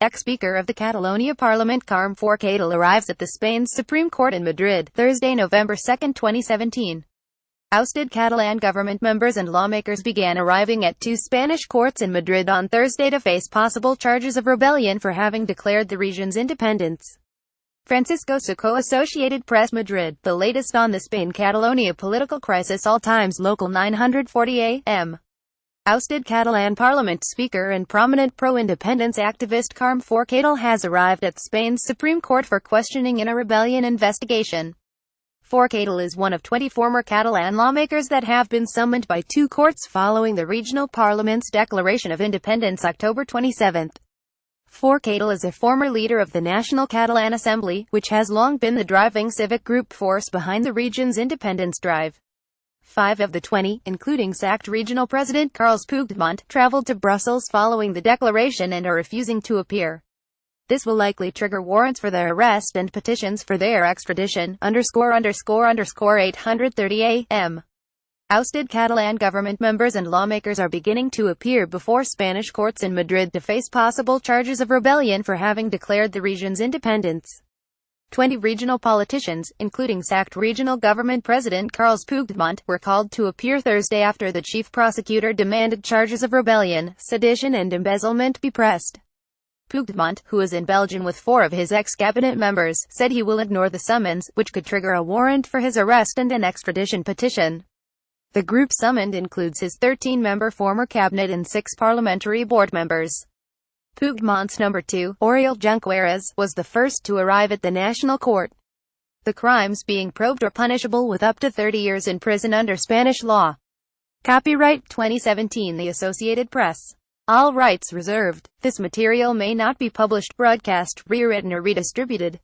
Ex-Speaker of the Catalonia Parliament Carme Forcadell arrives at the Spain's Supreme Court in Madrid, Thursday, November 2, 2017. Ousted Catalan government members and lawmakers began arriving at two Spanish courts in Madrid on Thursday to face possible charges of rebellion for having declared the region's independence. Francisco Soco, Associated Press, Madrid. The latest on the Spain-Catalonia political crisis. All times local 9:40 a.m. Ousted Catalan Parliament Speaker and prominent pro-independence activist Carme Forcadell has arrived at Spain's Supreme Court for questioning in a rebellion investigation. Forcadell is one of 20 former Catalan lawmakers that have been summoned by two courts following the regional parliament's declaration of independence October 27. Forcadell is a former leader of the National Catalan Assembly, which has long been the driving civic group force behind the region's independence drive. 5 of the 20, including sacked regional president Carles Puigdemont, traveled to Brussels following the declaration and are refusing to appear. This will likely trigger warrants for their arrest and petitions for their extradition. 8:30 a.m. Ousted Catalan government members and lawmakers are beginning to appear before Spanish courts in Madrid to face possible charges of rebellion for having declared the region's independence. 20 regional politicians, including sacked regional government president Carles Puigdemont, were called to appear Thursday after the chief prosecutor demanded charges of rebellion, sedition and embezzlement be pressed. Puigdemont, who is in Belgium with 4 of his ex-cabinet members, said he will ignore the summons, which could trigger a warrant for his arrest and an extradition petition. The group summoned includes his 13-member former cabinet and 6 parliamentary board members. Puigdemont's number 2, Oriol Junqueras, was the first to arrive at the National Court. The crimes being probed are punishable with up to 30 years in prison under Spanish law. Copyright 2017 The Associated Press. All rights reserved. This material may not be published, broadcast, rewritten or redistributed.